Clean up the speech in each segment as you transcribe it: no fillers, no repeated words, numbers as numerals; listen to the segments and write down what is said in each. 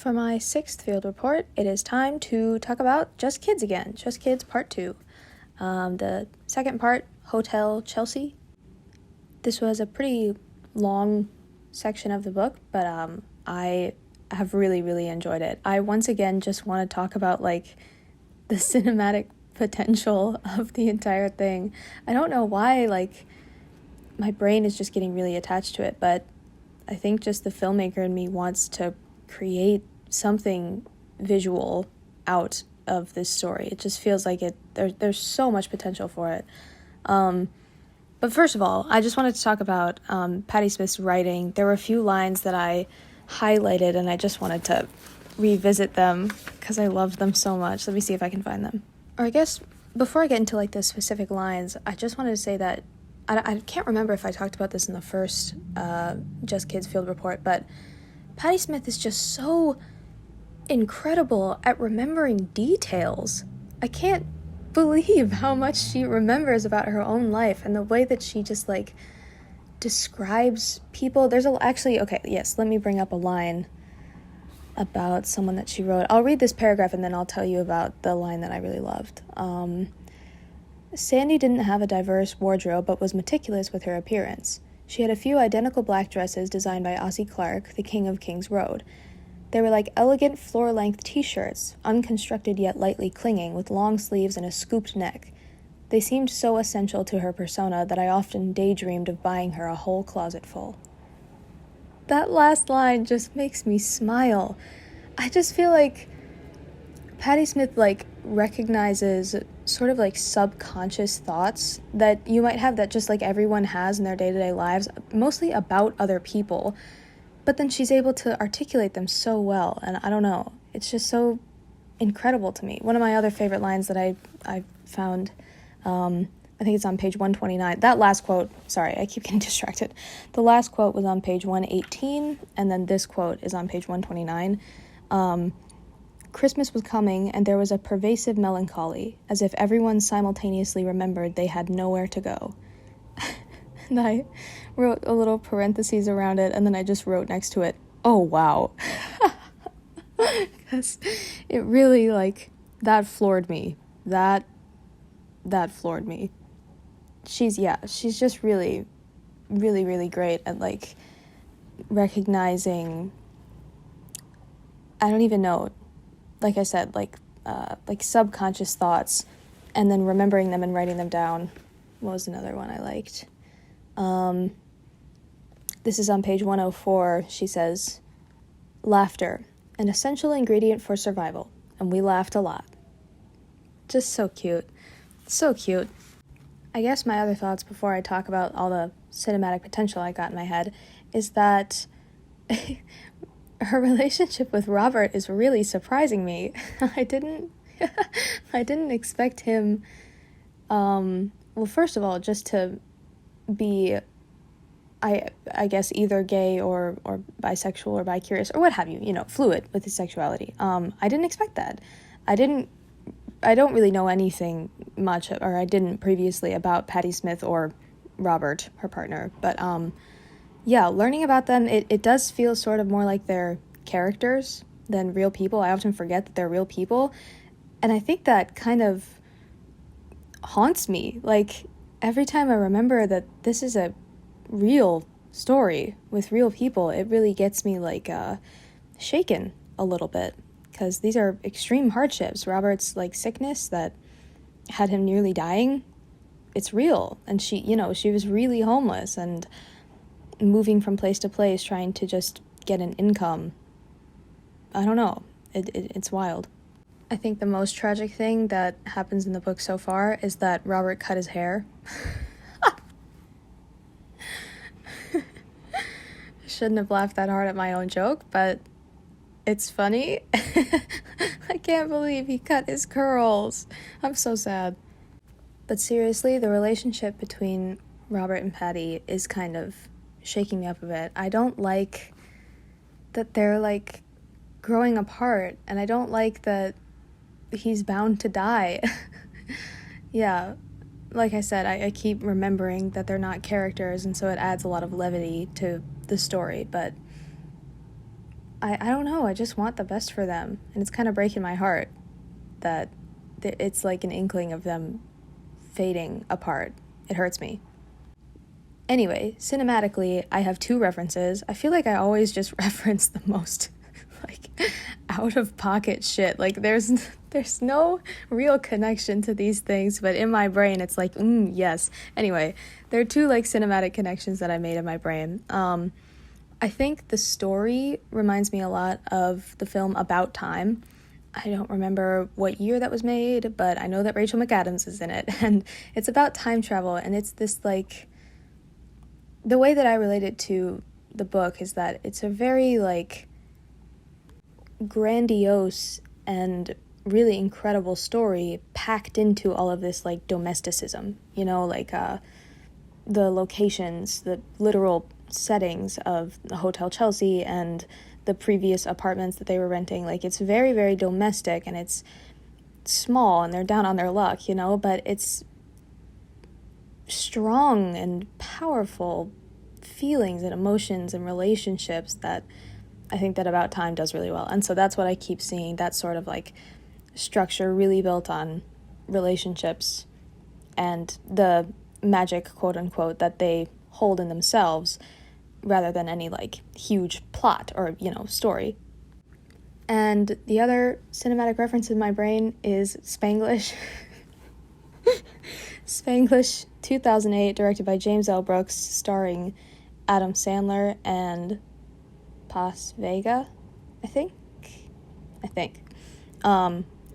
For my sixth field report, it is time to talk about Just Kids again. Just Kids Part 2. The second part, Hotel Chelsea. This was a pretty long section of the book, but I have really, really enjoyed it. I once again just want to talk about, the cinematic potential of the entire thing. I don't know why, my brain is just getting really attached to it, but I think just the filmmaker in me wants to create something visual out of this story. It just feels like there's so much potential for it. But first of all, I just wanted to talk about Patti Smith's writing. There were a few lines that I highlighted, and I just wanted to revisit them because I loved them so much. Let me see if I can find them. Or I guess before I get into the specific lines, I just wanted to say that I can't remember if I talked about this in the first Just Kids field report, but Patti Smith is just so incredible at remembering details. I can't believe how much she remembers about her own life and the way that she just describes people. Let me bring up a line about someone that she wrote. I'll read this paragraph and then I'll tell you about the line that I really loved. Sandy didn't have a diverse wardrobe but was meticulous with her appearance. She had a few identical black dresses designed by Ossie Clark, the king of Kings Road. They were like elegant floor-length t-shirts, unconstructed yet lightly clinging, with long sleeves and a scooped neck. They seemed so essential to her persona that I often daydreamed of buying her a whole closet full. That last line just makes me smile. I just feel like Patti Smith, recognizes sort of subconscious thoughts that you might have that just everyone has in their day-to-day lives, mostly about other people. But then she's able to articulate them so well, and I don't know, it's just so incredible to me. One of my other favorite lines that I found, I think it's on page 129. That last quote, sorry, I keep getting distracted. The last quote was on page 118, and then this quote is on page 129. Christmas was coming, and there was a pervasive melancholy, as if everyone simultaneously remembered they had nowhere to go. And I wrote a little parentheses around it, and then I just wrote next to it, "Oh, wow." Because it really, that floored me. That floored me. She's just really, really, really great at, recognizing, I don't even know, like I said, subconscious thoughts, and then remembering them and writing them down. What was another one I liked? This is on page 104. She says, "Laughter, an essential ingredient for survival, and we laughed a lot." Just so cute. So cute. I guess my other thoughts before I talk about all the cinematic potential I got in my head is that her relationship with Robert is really surprising me. I didn't expect him, first of all, just to be, I guess, either gay or bisexual or bi-curious or what have you, fluid with his sexuality. I didn't expect that. I don't really know anything much, or I didn't previously, about Patti Smith or Robert, her partner, but learning about them, it does feel sort of more like they're characters than real people. I often forget that they're real people, and I think that kind of haunts me. Every time I remember that this is a real story with real people, it really gets me shaken a little bit, because these are extreme hardships. Robert's sickness that had him nearly dying, it's real, and she was really homeless and moving from place to place trying to just get an income. I don't know, it's wild. I think the most tragic thing that happens in the book so far is that Robert cut his hair. Shouldn't have laughed that hard at my own joke, but it's funny. I can't believe he cut his curls. I'm so sad. But seriously, the relationship between Robert and Patti is kind of shaking me up a bit. I don't like that they're growing apart, and I don't like that he's bound to die. Yeah, like I said, I keep remembering that they're not characters, and so it adds a lot of levity to the story, but I don't know, I just want the best for them, and it's kind of breaking my heart that it's like an inkling of them fading apart. It hurts me. Anyway, cinematically, I have 2 references. I feel like I always just reference the most like out of pocket shit. Like there's no real connection to these things, but in my brain it's like, yes. Anyway, there are 2 like cinematic connections that I made in my brain. I think the story reminds me a lot of the film About Time. I don't remember what year that was made, but I know that Rachel McAdams is in it, and it's about time travel, and it's this like, the way that I relate it to the book is that it's a very like grandiose and really incredible story packed into all of this like domesticism, you know, like the locations, the literal settings of the Hotel Chelsea and the previous apartments that they were renting. Like it's very, very domestic, and it's small, and they're down on their luck, you know, but it's strong and powerful feelings and emotions and relationships that I think that About Time does really well. And so that's what I keep seeing, that sort of like structure really built on relationships and the magic, quote unquote, that they hold in themselves rather than any like huge plot or, you know, story. And the other cinematic reference in my brain is Spanglish. Spanglish 2008, directed by James L. Brooks, starring Adam Sandler and Paz Vega, I think.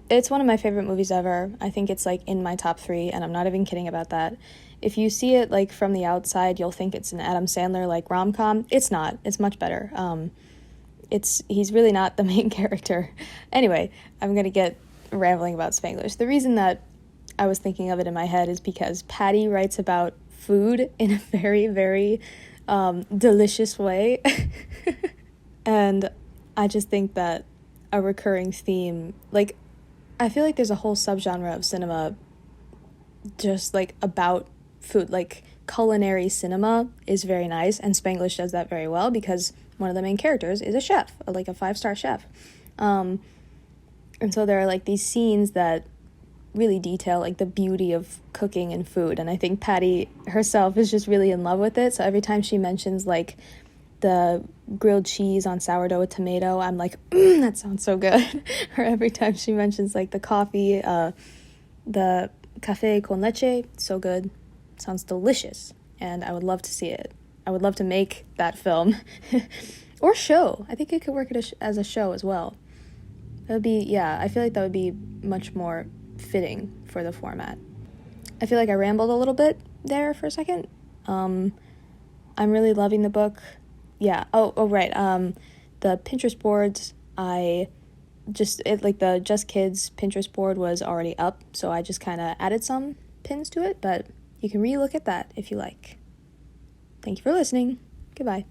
It's one of my favorite movies ever. I think it's like in my top 3, and I'm not even kidding about that. If you see it like from the outside, you'll think it's an Adam Sandler like rom-com. It's not. It's much better. He's really not the main character. Anyway, I'm gonna get rambling about Spanglish. The reason that I was thinking of it in my head is because Patty writes about food in a very, very delicious way. And I just think that a recurring theme, like, I feel like there's a whole subgenre of cinema just like about food, like culinary cinema is very nice, and Spanglish does that very well because one of the main characters is a chef, like a 5-star chef. And so there are like these scenes that really detail like the beauty of cooking and food, and I think Patty herself is just really in love with it. So every time she mentions like the grilled cheese on sourdough with tomato, I'm like, that sounds so good. Or every time she mentions like the coffee, the café con leche, so good, sounds delicious, and I would love to see it. I would love to make that film or show. I think it could work as a show as well. That would be, yeah, I feel like that would be much more fitting for the format. I feel like I rambled a little bit there for a second. I'm really loving the book. Yeah. Oh, right. The Pinterest boards, the Just Kids Pinterest board was already up, so I just kind of added some pins to it, but you can re-look at that if you like. Thank you for listening. Goodbye.